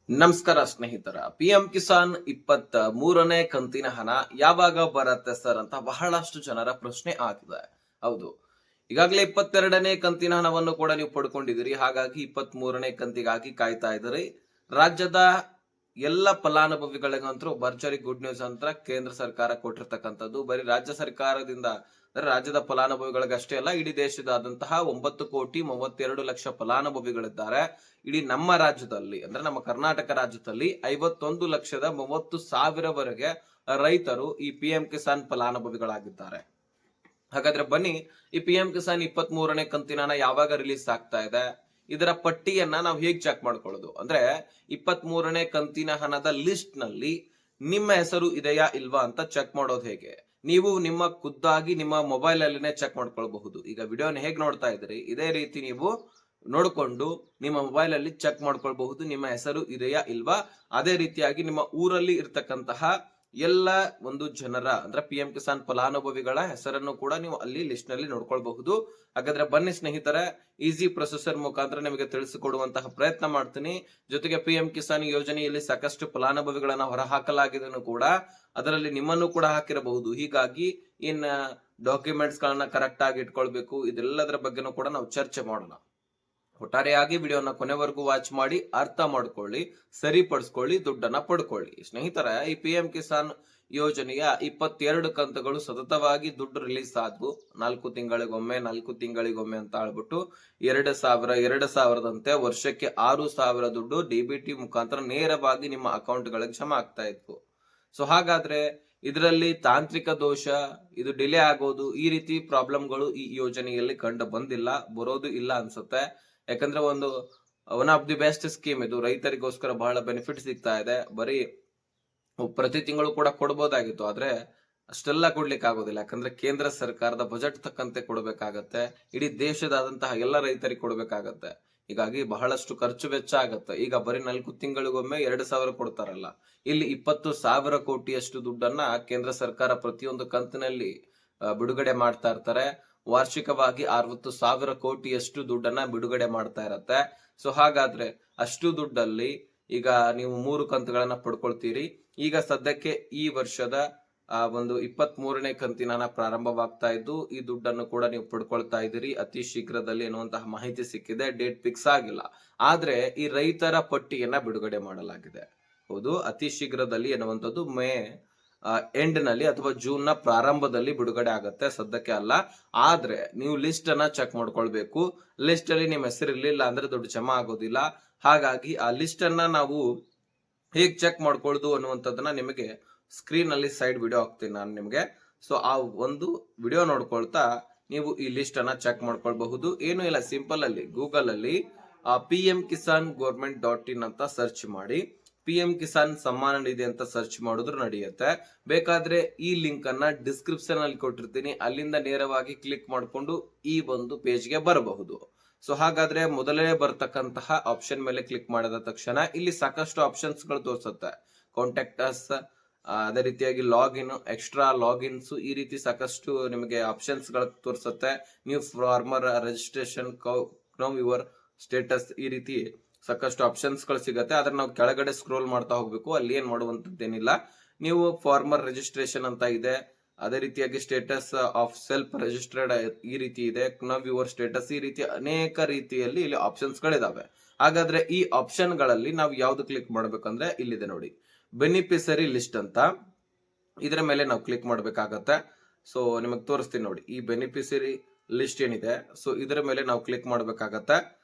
ನಮಸ್ಕಾರ ಸ್ನೇಹಿತರ. ಪಿಎಂ ಕಿಸಾನ್ 23ನೇ ಕಂತಿನ ಹಣ ಯಾವಾಗ ಬರುತ್ತೆ ಸರ್ ಅಂತ ಬಹಳಷ್ಟು ಜನರ ಪ್ರಶ್ನೆ ಆಗಿದೆ. ಹೌದು, ಈಗಾಗಲೇ 22ನೇ ಕಂತಿನ ಹಣವನ್ನು ಕೂಡ ನೀವು ಪಡ್ಕೊಂಡಿದ್ದೀರಿ. ಹಾಗಾಗಿ 23ನೇ ಕಂತಿಗಾಗಿ ಕಾಯ್ತಾ ಇದ್ದೀರಿ. ರಾಜ್ಯದ ಎಲ್ಲ ಫಲಾನುಭವಿಗಳಿಗಂತೂ ಭರ್ಜರಿ ಗುಡ್ ನ್ಯೂಸ್ ಅಂತ ಕೇಂದ್ರ ಸರ್ಕಾರ ಕೊಟ್ಟಿರ್ತಕ್ಕಂಥದ್ದು. ಬರೀ ರಾಜ್ಯ ಸರ್ಕಾರದಿಂದ ಅಂದ್ರೆ ರಾಜ್ಯದ ಫಲಾನುಭವಿಗಳಿಗಷ್ಟೇ ಅಲ್ಲ, ಇಡೀ ದೇಶದಾದಂತಹ 9,32,00,000 ಫಲಾನುಭವಿಗಳಿದ್ದಾರೆ. ಇಡೀ ನಮ್ಮ ರಾಜ್ಯದಲ್ಲಿ ಅಂದ್ರೆ ನಮ್ಮ ಕರ್ನಾಟಕ ರಾಜ್ಯದಲ್ಲಿ 51,30,30,000 ರೈತರು ಈ ಪಿಎಂ ಕಿಸಾನ್ ಫಲಾನುಭವಿಗಳಾಗಿದ್ದಾರೆ. ಹಾಗಾದ್ರೆ ಬನ್ನಿ, ಈ ಪಿಎಂ ಕಿಸಾನ್ 23ನೇ ಕಂತಿನ ಹಣ ಯಾವಾಗ ರಿಲೀಸ್ ಆಗ್ತಾ ಇದೆ, ಇದರ ಪಟ್ಟಿಯನ್ನ ನಾವು ಹೇಗೆ ಚೆಕ್ ಮಾಡ್ಕೊಳ್ಳೋದು ಅಂದ್ರೆ 23ನೇ ಕಂತಿನ ಹಣದ ಲಿಸ್ಟ್ ನಲ್ಲಿ ನಿಮ್ಮ ಹೆಸರು ಇದೆಯಾ ಇಲ್ವಾ ಅಂತ ಚೆಕ್ ಮಾಡೋದು ಹೇಗೆ? ನೀವು ನಿಮ್ಮ ಖುದ್ದಾಗಿ ನಿಮ್ಮ ಮೊಬೈಲ್ ಅಲ್ಲಿನೇ ಚೆಕ್ ಮಾಡ್ಕೊಳ್ಬಹುದು. ಈಗ ವಿಡಿಯೋನ ಹೇಗೆ ನೋಡ್ತಾ ಇದ್ರಿ ಇದೇ ರೀತಿ ನೀವು ನೋಡಿಕೊಂಡು ನಿಮ್ಮ ಮೊಬೈಲ್ ಅಲ್ಲಿ ಚೆಕ್ ಮಾಡ್ಕೊಳ್ಬಹುದು ನಿಮ್ಮ ಹೆಸರು ಇದೆಯಾ ಇಲ್ವಾ. ಅದೇ ರೀತಿಯಾಗಿ ನಿಮ್ಮ ಊರಲ್ಲಿ ಇರ್ತಕ್ಕಂತಹ ಎಲ್ಲ ಒಂದು ಜನರ ಅಂದ್ರೆ ಪಿಎಂ ಕಿಸಾನ್ ಫಲಾನುಭವಿಗಳ ಹೆಸರನ್ನು ಕೂಡ ನೀವು ಅಲ್ಲಿ ಲಿಸ್ಟ್ ನಲ್ಲಿ ನೋಡ್ಕೊಳ್ಬಹುದು. ಹಾಗಾದ್ರೆ ಬನ್ನಿ ಸ್ನೇಹಿತರೆ, ಈಸಿ ಪ್ರೊಸೆಸರ್ ಮುಖಾಂತರ ನಿಮಗೆ ತಿಳಿಸಿಕೊಡುವಂತಹ ಪ್ರಯತ್ನ ಮಾಡ್ತೀನಿ. ಜೊತೆಗೆ ಪಿಎಂ ಕಿಸಾನ್ ಯೋಜನೆಯಲ್ಲಿ ಸಾಕಷ್ಟು ಫಲಾನುಭವಿಗಳನ್ನ ಹೊರಹಾಕಲಾಗಿದೆನು ಕೂಡ, ಅದರಲ್ಲಿ ನಿಮ್ಮನ್ನು ಕೂಡ ಹಾಕಿರಬಹುದು. ಹೀಗಾಗಿ ಇನ್ ಡಾಕ್ಯುಮೆಂಟ್ಸ್ ಗಳನ್ನ ಕರೆಕ್ಟ್ ಆಗಿ ಇಟ್ಕೊಳ್ಬೇಕು. ಇದೆಲ್ಲದರ ಬಗ್ಗೆನೂ ಕೂಡ ನಾವು ಚರ್ಚೆ ಮಾಡೋಣ. ಒಟ್ಟಾರೆಯಾಗಿ ವಿಡಿಯೋನ ಕೊನೆವರೆಗೂ ವಾಚ್ ಮಾಡಿ ಅರ್ಥ ಮಾಡ್ಕೊಳ್ಳಿ, ಸರಿಪಡಿಸ್ಕೊಳ್ಳಿ, ದುಡ್ಡನ್ನ ಪಡ್ಕೊಳ್ಳಿ. ಸ್ನೇಹಿತರೆ, ಈ ಪಿಎಂ ಕಿಸಾನ್ ಯೋಜನೆಯ 22 ಕಂತುಗಳು ಸತತವಾಗಿ ದುಡ್ಡು ರಿಲೀಸ್ ಆದ್ವು. 4 ತಿಂಗಳಿಗೊಮ್ಮೆ ಅಂತ ಹೇಳ್ಬಿಟ್ಟು 2,000 ವರ್ಷಕ್ಕೆ 6,000 ದುಡ್ಡು ಡಿಬಿಟಿ ಮುಖಾಂತರ ನೇರವಾಗಿ ನಿಮ್ಮ ಅಕೌಂಟ್ ಗಳಿಗೆ ಜಮಾ ಆಗ್ತಾ ಇತ್ತು. ಸೊ ಹಾಗಾದ್ರೆ ಇದರಲ್ಲಿ ತಾಂತ್ರಿಕ ದೋಷ, ಇದು ಡಿಲೇ ಆಗೋದು, ಈ ರೀತಿ ಪ್ರಾಬ್ಲಮ್ಗಳು ಈ ಯೋಜನೆಯಲ್ಲಿ ಕಂಡು ಬಂದಿಲ್ಲ, ಬರೋದು ಇಲ್ಲ ಅನ್ಸುತ್ತೆ. ಯಾಕಂದ್ರೆ one of the best scheme ಇದು. ರೈತರಿಗೋಸ್ಕರ ಬಹಳ ಬೆನಿಫಿಟ್ ಸಿಗ್ತಾ ಇದೆ. ಬರೀ ಪ್ರತಿ ತಿಂಗಳು ಕೂಡ ಕೊಡ್ಬೋದಾಗಿತ್ತು, ಆದ್ರೆ ಅಷ್ಟೆಲ್ಲ ಕೊಡ್ಲಿಕ್ಕೆ ಆಗೋದಿಲ್ಲ. ಯಾಕಂದ್ರೆ ಕೇಂದ್ರ ಸರ್ಕಾರದ ಬಜೆಟ್ ತಕ್ಕಂತೆ ಕೊಡಬೇಕಾಗತ್ತೆ, ಇಡೀ ದೇಶದಾದಂತಹ ಎಲ್ಲ ರೈತರಿಗೆ ಕೊಡಬೇಕಾಗತ್ತೆ. ಹೀಗಾಗಿ ಬಹಳಷ್ಟು ಖರ್ಚು ವೆಚ್ಚ ಆಗತ್ತೆ. ಈಗ ಬರೀ 4 ತಿಂಗಳಿಗೊಮ್ಮೆ 2,000 ಕೊಡ್ತಾರಲ್ಲ, ಇಲ್ಲಿ 20,000 ಕೋಟಿಯಷ್ಟು ದುಡ್ಡನ್ನ ಕೇಂದ್ರ ಸರ್ಕಾರ ಪ್ರತಿಯೊಂದು ಕಂತಿನಲ್ಲಿ ಬಿಡುಗಡೆ ಮಾಡ್ತಾ ಇರ್ತಾರೆ. ವಾರ್ಷಿಕವಾಗಿ 60,000 ಕೋಟಿಯಷ್ಟು ದುಡ್ಡನ್ನ ಬಿಡುಗಡೆ ಮಾಡ್ತಾ ಇರತ್ತೆ. ಸೊ ಹಾಗಾದ್ರೆ ಅಷ್ಟು ದುಡ್ಡಲ್ಲಿ ಈಗ ನೀವು 3 ಕಂತುಗಳನ್ನ ಪಡ್ಕೊಳ್ತೀರಿ. ಈಗ ಸದ್ಯಕ್ಕೆ ಈ ವರ್ಷದ ಒಂದು 23ನೇ ಕಂತಿನ ಹಣ ಪ್ರಾರಂಭವಾಗ್ತಾ ಇದ್ದು, ಈ ದುಡ್ಡನ್ನು ಕೂಡ ನೀವು ಪಡ್ಕೊಳ್ತಾ ಇದ್ದೀರಿ ಅತಿ ಶೀಘ್ರದಲ್ಲಿ ಎನ್ನುವಂತಹ ಮಾಹಿತಿ ಸಿಕ್ಕಿದೆ. ಡೇಟ್ ಫಿಕ್ಸ್ ಆಗಿಲ್ಲ, ಆದ್ರೆ ಈ ರೈತರ ಪಟ್ಟಿಯನ್ನ ಬಿಡುಗಡೆ ಮಾಡಲಾಗಿದೆ. ಹೌದು, ಅತಿ ಶೀಘ್ರದಲ್ಲಿ ಎನ್ನುವಂಥದ್ದು ಮೇ ಎಂಡ್ ನಲ್ಲಿ ಅಥವಾ ಜೂನ್ ನ ಪ್ರಾರಂಭದಲ್ಲಿ ಬಿಡುಗಡೆ ಆಗತ್ತೆ, ಸದ್ಯಕ್ಕೆ ಅಲ್ಲ. ಆದ್ರೆ ನೀವು ಲಿಸ್ಟ್ ಅನ್ನ ಚೆಕ್ ಮಾಡ್ಕೊಳ್ಬೇಕು. ಲಿಸ್ಟ್ ಅಲ್ಲಿ ನಿಮ್ಮ ಹೆಸರು ಇರ್ಲಿಲ್ಲ ಅಂದ್ರೆ ದುಡ್ಡು ಜಮಾ ಆಗೋದಿಲ್ಲ. ಹಾಗಾಗಿ ಆ ಲಿಸ್ಟ್ ಅನ್ನ ನಾವು ಹೇಗ್ ಚೆಕ್ ಮಾಡ್ಕೊಳ್ಳೋದು ಅನ್ನುವಂಥದ್ದನ್ನ ನಿಮಗೆ ಸ್ಕ್ರೀನ್ ಅಲ್ಲಿ ಸೈಡ್ ವಿಡಿಯೋ ಹಾಕ್ತೀನಿ ನಾನು ನಿಮ್ಗೆ. ಸೊ ಆ ಒಂದು ವಿಡಿಯೋ ನೋಡ್ಕೊಳ್ತಾ ನೀವು ಈ ಲಿಸ್ಟ್ ಅನ್ನ ಚೆಕ್ ಮಾಡ್ಕೊಳ್ಬಹುದು. ಏನು ಇಲ್ಲ, ಸಿಂಪಲ್ ಅಲ್ಲಿ ಗೂಗಲ್ ಅಲ್ಲಿ pmkisan.government.in ಅಂತ ಸರ್ಚ್ ಮಾಡಿ, ಪಿಎಂ ಕಿಸಾನ್ ಸಮ್ಮಾನ ನಿಧಿ ಅಂತ ಸರ್ಚ್ ಮಾಡಿದ್ರು ನಡೆಯುತ್ತೆ. ಬೇಕಾದ್ರೆ ಈ ಲಿಂಕ್ ಅನ್ನ ಡಿಸ್ಕ್ರಿಪ್ಷನ್ ಅಲ್ಲಿ ಕೊಟ್ಟಿರ್ತೀನಿ, ಅಲ್ಲಿಂದ ನೇರವಾಗಿ ಕ್ಲಿಕ್ ಮಾಡಿಕೊಂಡು ಈ ಒಂದು ಪೇಜ್ಗೆ ಬರಬಹುದು. ಸೊ ಹಾಗಾದ್ರೆ ಮೊದಲೇ ಬರ್ತಕ್ಕಂತಹ ಆಪ್ಷನ್ ಮೇಲೆ ಕ್ಲಿಕ್ ಮಾಡಿದ ತಕ್ಷಣ ಇಲ್ಲಿ ಸಾಕಷ್ಟು ಆಪ್ಷನ್ಸ್ ಗಳು ತೋರಿಸುತ್ತೆ. ಕಾಂಟ್ಯಾಕ್ಟ್ ಅಸ್, ಅದೇ ರೀತಿಯಾಗಿ ಲಾಗಿನ್, ಎಕ್ಸ್ಟ್ರಾ ಲಾಗಿನ್ಸ್, ಈ ರೀತಿ ಸಾಕಷ್ಟು ನಿಮಗೆ ಆಪ್ಷನ್ಸ್ ಗಳು ತೋರಿಸುತ್ತೆ. New farmer registration, now your status, ಈ ರೀತಿ ಸಾಕಷ್ಟು ಆಪ್ಷನ್ಸ್ ಗಳು ಸಿಗುತ್ತೆ. ಆದ್ರೆ ನಾವು ಕೆಳಗಡೆ ಸ್ಕ್ರೋಲ್ ಮಾಡ್ತಾ ಹೋಗ್ಬೇಕು. ಅಲ್ಲಿ ಏನ್ ಮಾಡುವಂತದ್ದೇನಿಲ್ಲ, ನೀವು ಫಾರ್ಮರ್ ರಿಜಿಸ್ಟ್ರೇಷನ್ ಅಂತ ಇದೆ, ಅದೇ ರೀತಿಯಾಗಿ ಸ್ಟೇಟಸ್ ಆಫ್ ಸೆಲ್ಫ್ ರಿಜಿಸ್ಟರ್ಡ್ ಈ ರೀತಿ ಇದೆ, ನವ್ ಯುವರ್ ಸ್ಟೇಟಸ್, ಈ ರೀತಿ ಅನೇಕ ರೀತಿಯಲ್ಲಿ ಇಲ್ಲಿ ಆಪ್ಷನ್ಸ್ ಗಳಿದಾವೆ. ಹಾಗಾದ್ರೆ ಈ ಆಪ್ಷನ್ ಗಳಲ್ಲಿ ನಾವು ಯಾವ್ದು ಕ್ಲಿಕ್ ಮಾಡ್ಬೇಕಂದ್ರೆ ಇಲ್ಲಿದೆ ನೋಡಿ, ಬೆನಿಫಿಷರಿ ಲಿಸ್ಟ್ ಅಂತ. ಇದರ ಮೇಲೆ ನಾವು ಕ್ಲಿಕ್ ಮಾಡ್ಬೇಕಾಗತ್ತೆ. ಸೊ ನಿಮಗೆ ತೋರಿಸ್ತೀನಿ ನೋಡಿ, ಈ ಬೆನಿಫಿಷರಿ ಲಿಸ್ಟ್ ಏನಿದೆ, ಸೊ ಇದರ ಮೇಲೆ ನಾವು ಕ್ಲಿಕ್ ಮಾಡ್ಬೇಕಾಗತ್ತೆ.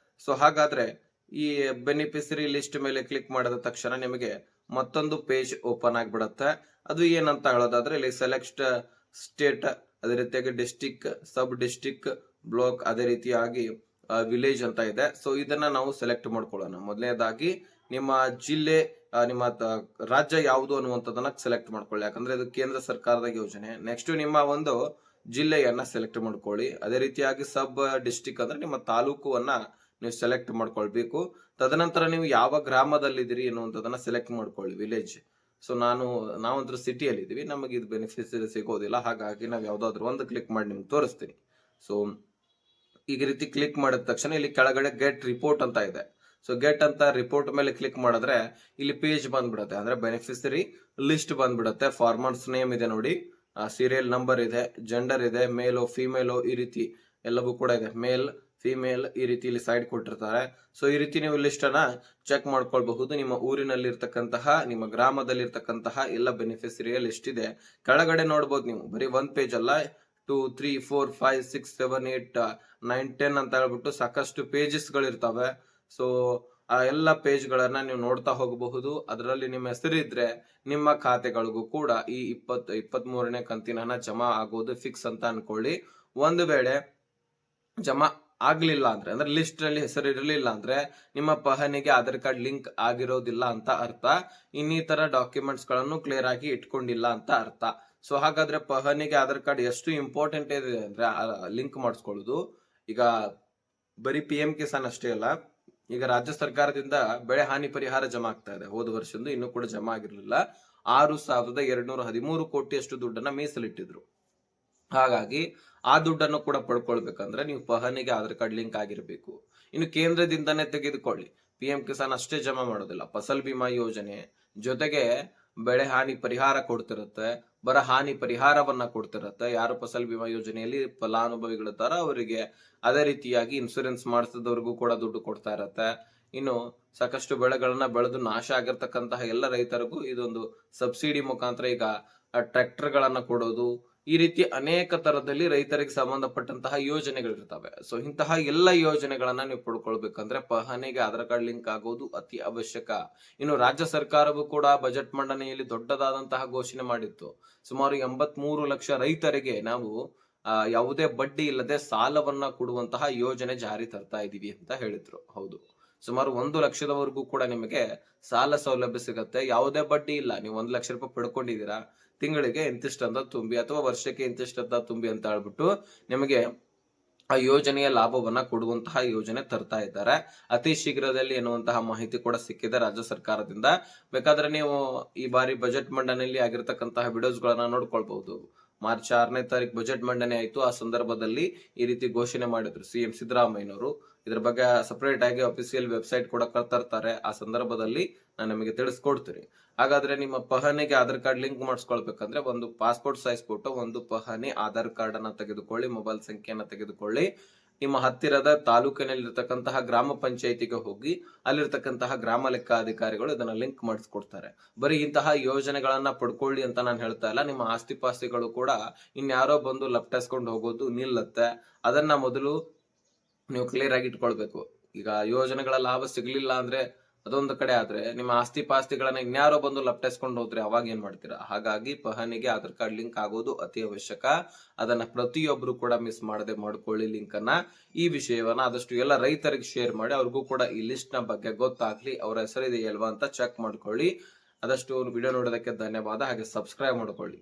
ಸೊ ಹಾಗಾದ್ರೆ ಈ ಬೆನಿಫಿಷರಿ ಲಿಸ್ಟ್ ಮೇಲೆ ಕ್ಲಿಕ್ ಮಾಡಿದ ತಕ್ಷಣ ನಿಮಗೆ ಮತ್ತೊಂದು ಪೇಜ್ ಓಪನ್ ಆಗಿಬಿಡುತ್ತೆ. ಅದು ಏನಂತ ಹೇಳೋದಾದ್ರೆ ಇಲ್ಲಿ ಸೆಲೆಕ್ಟ್ ಸ್ಟೇಟ್, ಅದೇ ರೀತಿಯಾಗಿ ಡಿಸ್ಟಿಕ್, ಸಬ್ ಡಿಸ್ಟಿಕ್, ಬ್ಲಾಕ್, ಅದೇ ರೀತಿಯಾಗಿ ವಿಲೇಜ್ ಅಂತ ಇದೆ. ಸೊ ಇದನ್ನ ನಾವು ಸೆಲೆಕ್ಟ್ ಮಾಡ್ಕೊಳ್ಳೋಣ. ಮೊದಲನೇದಾಗಿ ನಿಮ್ಮ ಜಿಲ್ಲೆ, ನಿಮ್ಮ ರಾಜ್ಯ ಯಾವುದು ಅನ್ನುವಂಥದ್ದನ್ನ ಸೆಲೆಕ್ಟ್ ಮಾಡ್ಕೊಳ್ಳಿ, ಯಾಕಂದ್ರೆ ಇದು ಕೇಂದ್ರ ಸರ್ಕಾರದ ಯೋಜನೆ. ನೆಕ್ಸ್ಟ್ ನಿಮ್ಮ ಒಂದು ಜಿಲ್ಲೆಯನ್ನ ಸೆಲೆಕ್ಟ್ ಮಾಡ್ಕೊಳ್ಳಿ. ಅದೇ ರೀತಿಯಾಗಿ ಸಬ್ ಡಿಸ್ಟಿಕ್ ಅಂದ್ರೆ ನಿಮ್ಮ ತಾಲೂಕುವನ್ನ ನೀವು ಸೆಲೆಕ್ಟ್ ಮಾಡ್ಕೊಳ್ಬೇಕು. ತದನಂತರ ನೀವು ಯಾವ ಗ್ರಾಮದಲ್ಲಿದ್ದೀರಿ ಎನ್ನುವಂಥದ್ದನ್ನ ಸೆಲೆಕ್ಟ್ ಮಾಡ್ಕೊಳ್ಳಿ, ವಿಲೇಜ್. ಸೊ ನಾವಂತೂ ಸಿಟಿಯಲ್ಲಿ ಇದೀವಿ, ನಮಗೆ ಇದು ಬೆನಿಫಿಟ್ ಸಿಗೋದಿಲ್ಲ. ಹಾಗಾಗಿ ನಾವು ಯಾವ್ದಾದ್ರು ಒಂದು ಕ್ಲಿಕ್ ಮಾಡಿ ನಿಮ್ಗೆ ತೋರಿಸ್ತೀನಿ. ಸೊ ಈ ರೀತಿ ಕ್ಲಿಕ್ ಮಾಡಿದ ತಕ್ಷಣ ಇಲ್ಲಿ ಕೆಳಗಡೆ ಗೆಟ್ ರಿಪೋರ್ಟ್ ಅಂತ ಇದೆ. ಸೊ ಗೆಟ್ ಅಂತ ರಿಪೋರ್ಟ್ ಮೇಲೆ ಕ್ಲಿಕ್ ಮಾಡಿದ್ರೆ ಇಲ್ಲಿ ಪೇಜ್ ಬಂದ್ಬಿಡುತ್ತೆ, ಅಂದ್ರೆ ಬೆನಿಫಿಷರಿ ಲಿಸ್ಟ್ ಬಂದ್ಬಿಡುತ್ತೆ. ಫಾರ್ಮರ್ಸ್ ನೇಮ್ ಇದೆ ನೋಡಿ, ಸೀರಿಯಲ್ ನಂಬರ್ ಇದೆ, ಜೆಂಡರ್ ಇದೆ, ಮೇಲೋ ಫಿಮೇಲೋ ಈ ರೀತಿ ಎಲ್ಲವೂ ಕೂಡ ಇದೆ, ಮೇಲ್ ಫಿಮೇಲ್ ಈ ರೀತಿ ಇಲ್ಲಿ ಸೈಡ್ ಕೊಟ್ಟಿರ್ತಾರೆ. ಸೊ ಈ ರೀತಿ ನೀವು ಲಿಸ್ಟ್ ಅನ್ನ ಚೆಕ್ ಮಾಡ್ಕೊಳ್ಬಹುದು. ನಿಮ್ಮ ಊರಿನಲ್ಲಿ ಇರ್ತಕ್ಕಂತಹ, ನಿಮ್ಮ ಗ್ರಾಮದಲ್ಲಿ ಇರ್ತಕ್ಕಂತಹ ಎಲ್ಲ ಬೆನಿಫಿಷರಿಯ ಲಿಸ್ಟ್ ಇದೆ. ಕೆಳಗಡೆ ನೋಡ್ಬೋದು ನೀವು, ಬರೀ 1 ಪೇಜ್ ಅಲ್ಲ, 2, 3, 4, 5, 6, 7, 8, 9, 10 ಅಂತ ಹೇಳ್ಬಿಟ್ಟು ಸಾಕಷ್ಟು ಪೇಜಸ್ ಗಳಿರ್ತವೆ. ಸೊ ಆ ಎಲ್ಲ ಪೇಜ್ ಗಳನ್ನ ನೀವು ನೋಡ್ತಾ ಹೋಗಬಹುದು. ಅದರಲ್ಲಿ ನಿಮ್ಮ ಹೆಸರಿದ್ರೆ ನಿಮ್ಮ ಖಾತೆಗಳಿಗೂ ಕೂಡ ಈ 23ನೇ ಕಂತಿನ ಹಣ ಜಮಾ ಆಗೋದು ಫಿಕ್ಸ್ ಅಂತ ಅನ್ಕೊಳ್ಳಿ. ಒಂದು ವೇಳೆ ಜಮಾ ಆಗ್ಲಿಲ್ಲ ಅಂದ್ರೆ ಲಿಸ್ಟ್ ಅಲ್ಲಿ ಹೆಸರು ಇರಲಿಲ್ಲ ಅಂದ್ರೆ ನಿಮ್ಮ ಪಹಣಿಗೆ ಆಧಾರ್ ಕಾರ್ಡ್ ಲಿಂಕ್ ಆಗಿರೋದಿಲ್ಲ ಅಂತ ಅರ್ಥ. ಇನ್ನಿತರ ಡಾಕ್ಯುಮೆಂಟ್ಸ್ ಗಳನ್ನು ಕ್ಲಿಯರ್ ಆಗಿ ಇಟ್ಕೊಂಡಿಲ್ಲ ಅಂತ ಅರ್ಥ. ಸೊ ಹಾಗಾದ್ರೆ ಪಹಣಿಗೆ ಆಧಾರ್ ಕಾರ್ಡ್ ಎಷ್ಟು ಇಂಪಾರ್ಟೆಂಟ್ ಇದೆ ಅಂದ್ರೆ ಲಿಂಕ್ ಮಾಡಿಸ್ಕೊಳ್ಳೋದು. ಈಗ ಬರೀ PM ಕಿಸಾನ್ ಅಷ್ಟೇ ಅಲ್ಲ, ಈಗ ರಾಜ್ಯ ಸರ್ಕಾರದಿಂದ ಬೆಳೆ ಹಾನಿ ಪರಿಹಾರ ಜಮಾ ಆಗ್ತಾ ಇದೆ. ಹೋದ ವರ್ಷದಿಂದ ಇನ್ನೂ ಕೂಡ ಜಮಾ ಆಗಿರ್ಲಿಲ್ಲ. 6,213 ಕೋಟಿಯಷ್ಟು ದುಡ್ಡನ್ನ ಮೀಸಲಿಟ್ಟಿದ್ರು. ಹಾಗಾಗಿ ಆ ದುಡ್ಡನ್ನು ಕೂಡ ಪಡ್ಕೊಳ್ಬೇಕಂದ್ರೆ ನೀವು ಪಹಣಿಗೆ ಆಧಾರ್ ಕಾರ್ಡ್ ಲಿಂಕ್ ಆಗಿರಬೇಕು. ಇನ್ನು ಕೇಂದ್ರದಿಂದನೇ ತೆಗೆದುಕೊಳ್ಳಿ, PM ಕಿಸಾನ್ ಅಷ್ಟೇ ಜಮಾ ಮಾಡೋದಿಲ್ಲ, ಫಸಲ್ ಬಿಮಾ ಯೋಜನೆ ಜೊತೆಗೆ ಬೆಳೆ ಹಾನಿ ಪರಿಹಾರ ಕೊಡ್ತಿರುತ್ತೆ, ಬರ ಹಾನಿ ಪರಿಹಾರವನ್ನ ಕೊಡ್ತಿರುತ್ತೆ. ಯಾರು ಫಸಲ್ ಬಿಮಾ ಯೋಜನೆಯಲ್ಲಿ ಫಲಾನುಭವಿಗಳಿರ್ತಾರ ಅವರಿಗೆ, ಅದೇ ರೀತಿಯಾಗಿ ಇನ್ಸೂರೆನ್ಸ್ ಮಾಡಿಸಿದವ್ರಿಗೂ ಕೂಡ ದುಡ್ಡು ಕೊಡ್ತಾ ಇರತ್ತೆ. ಇನ್ನು ಸಾಕಷ್ಟು ಬೆಳೆಗಳನ್ನ ಬೆಳೆದು ನಾಶ ಆಗಿರ್ತಕ್ಕಂತಹ ಎಲ್ಲ ರೈತರಿಗೂ ಇದೊಂದು ಸಬ್ಸಿಡಿ ಮುಖಾಂತರ ಈಗ ಟ್ರ್ಯಾಕ್ಟರ್ ಗಳನ್ನ ಕೊಡೋದು, ಈ ರೀತಿ ಅನೇಕ ತರದಲ್ಲಿ ರೈತರಿಗೆ ಸಂಬಂಧಪಟ್ಟಂತಹ ಯೋಜನೆಗಳಿರ್ತವೆ. ಸೊ ಇಂತಹ ಎಲ್ಲ ಯೋಜನೆಗಳನ್ನ ನೀವು ಪಡ್ಕೊಳ್ಬೇಕಂದ್ರೆ ಪಹಣಿಗೆ ಆಧಾರ್ ಕಾರ್ಡ್ ಲಿಂಕ್ ಆಗೋದು ಅತಿ ಅವಶ್ಯಕ. ಇನ್ನು ರಾಜ್ಯ ಸರ್ಕಾರವು ಕೂಡ ಬಜೆಟ್ ಮಂಡನೆಯಲ್ಲಿ ದೊಡ್ಡದಾದಂತಹ ಘೋಷಣೆ ಮಾಡಿತ್ತು. ಸುಮಾರು 83 ಲಕ್ಷ ರೈತರಿಗೆ ನಾವು ಯಾವುದೇ ಬಡ್ಡಿ ಇಲ್ಲದೆ ಸಾಲವನ್ನ ಕೊಡುವಂತಹ ಯೋಜನೆ ಜಾರಿ ತರ್ತಾ ಇದೀವಿ ಅಂತ ಹೇಳಿದ್ರು. ಹೌದು, ಸುಮಾರು 1 ಲಕ್ಷದವರೆಗೂ ಕೂಡ ನಿಮಗೆ ಸಾಲ ಸೌಲಭ್ಯ ಸಿಗತ್ತೆ. ಯಾವುದೇ ಬಡ್ಡಿ ಇಲ್ಲ. ನೀವು 1 ಲಕ್ಷ ರೂಪಾಯಿ ಪಡ್ಕೊಂಡಿದ್ದೀರಾ, ತಿಂಗಳಿಗೆ ಇಂತಿಷ್ಟಂತ ತುಂಬಿ ಅಥವಾ ವರ್ಷಕ್ಕೆ ಇಂತಿಷ್ಟಂತ ತುಂಬಿ ಅಂತ ಹೇಳ್ಬಿಟ್ಟು ನಿಮಗೆ ಆ ಯೋಜನೆಯ ಲಾಭವನ್ನ ಕೊಡುವಂತಹ ಯೋಜನೆ ತರ್ತಾ ಇದ್ದಾರೆ. ಅತಿ ಶೀಘ್ರದಲ್ಲಿ ಎನ್ನುವಂತಹ ಮಾಹಿತಿ ಕೂಡ ಸಿಕ್ಕಿದೆ ರಾಜ್ಯ ಸರ್ಕಾರದಿಂದ. ಬೇಕಾದ್ರೆ ನೀವು ಈ ಬಾರಿ ಬಜೆಟ್ ಮಂಡನೆಯಲ್ಲಿ ಆಗಿರ್ತಕ್ಕಂತಹ ವಿಡಿಯೋಸ್ ಗಳನ್ನ ನೋಡ್ಕೊಳ್ಬಹುದು. ಮಾರ್ಚ್ 6ನೇ ತಾರೀಕು ಬಜೆಟ್ ಮಂಡನೆ ಆಯ್ತು. ಆ ಸಂದರ್ಭದಲ್ಲಿ ಈ ರೀತಿ ಘೋಷಣೆ ಮಾಡಿದ್ರು CM ಸಿದ್ದರಾಮಯ್ಯನವರು. ಇದ್ರ ಬಗ್ಗೆ ಸಪರೇಟ್ ಆಗಿ ಅಫಿಸಿಯಲ್ ವೆಬ್ಸೈಟ್ ಕೂಡ ತರ್ತಾರೆ. ಆ ಸಂದರ್ಭದಲ್ಲಿ ನಾನು ನಿಮಗೆ ತಿಳಿಸ್ಕೊಡ್ತೀನಿ. ಹಾಗಾದ್ರೆ ನಿಮ್ಮ ಪಹಣಿಗೆ ಆಧಾರ್ ಕಾರ್ಡ್ ಲಿಂಕ್ ಮಾಡಿಸ್ಕೊಳ್ಬೇಕಂದ್ರೆ ಒಂದು ಪಾಸ್ಪೋರ್ಟ್ ಸೈಜ್ ಫೋಟೋ, ಒಂದು ಪಹಣಿ ಆಧಾರ್ ಕಾರ್ಡ್ ಅನ್ನ ತೆಗೆದುಕೊಳ್ಳಿ, ಮೊಬೈಲ್ ಸಂಖ್ಯೆಯನ್ನ ತೆಗೆದುಕೊಳ್ಳಿ. ನಿಮ್ಮ ಹತ್ತಿರದ ತಾಲೂಕಿನಲ್ಲಿರ್ತಕ್ಕಂತಹ ಗ್ರಾಮ ಪಂಚಾಯಿತಿಗೆ ಹೋಗಿ ಅಲ್ಲಿರ್ತಕ್ಕಂತಹ ಗ್ರಾಮ ಲೆಕ್ಕಾಧಿಕಾರಿಗಳು ಇದನ್ನ ಲಿಂಕ್ ಮಾಡಿಸ್ಕೊಡ್ತಾರೆ. ಬರೀ ಇಂತಹ ಯೋಜನೆಗಳನ್ನ ಪಡ್ಕೊಳ್ಳಿ ಅಂತ ನಾನು ಹೇಳ್ತಾ ಇಲ್ಲ. ನಿಮ್ಮ ಆಸ್ತಿ ಪಾಸ್ತಿಗಳು ಕೂಡ ಇನ್ಯಾರೋ ಬಂದು ಲಪ್ಟಾಯಿಸ್ಕೊಂಡು ಹೋಗೋದು ನಿಲ್ಲತ್ತೆ. ಅದನ್ನ ಮೊದಲು ನೀವು ಕ್ಲಿಯರ್ ಆಗಿ ಇಟ್ಕೊಳ್ಬೇಕು. ಈಗ ಯೋಜನೆಗಳ ಲಾಭ ಸಿಗ್ಲಿಲ್ಲ ಅಂದ್ರೆ ಅದೊಂದು ಕಡೆ ಆದ್ರೆ, ನಿಮ್ಮ ಆಸ್ತಿ ಪಾಸ್ತಿಗಳನ್ನ ಇನ್ಯಾರೋ ಬಂದು ಲಪ್ಟಾಯಿಸ್ಕೊಂಡು ಹೋದ್ರೆ ಅವಾಗ ಏನ್ ಮಾಡ್ತೀರಾ? ಹಾಗಾಗಿ ಪಹಣಿಗೆ ಆಧಾರ್ ಕಾರ್ಡ್ ಲಿಂಕ್ ಆಗೋದು ಅತಿ ಅವಶ್ಯಕ. ಅದನ್ನ ಪ್ರತಿಯೊಬ್ರು ಕೂಡ ಮಿಸ್ ಮಾಡದೆ ಮಾಡ್ಕೊಳ್ಳಿ ಲಿಂಕ್ ಅನ್ನ. ಈ ವಿಷಯವನ್ನ ಆದಷ್ಟು ಎಲ್ಲ ರೈತರಿಗೆ ಶೇರ್ ಮಾಡಿ, ಅವ್ರಿಗೂ ಕೂಡ ಈ ಲಿಸ್ಟ್ ನ ಬಗ್ಗೆ ಗೊತ್ತಾಗ್ಲಿ, ಅವರ ಹೆಸರಿದೆಯಲ್ವಾ ಅಂತ ಚೆಕ್ ಮಾಡ್ಕೊಳ್ಳಿ. ಆದಷ್ಟು ವಿಡಿಯೋ ನೋಡೋದಕ್ಕೆ ಧನ್ಯವಾದ. ಹಾಗೆ ಸಬ್ಸ್ಕ್ರೈಬ್ ಮಾಡ್ಕೊಳ್ಳಿ.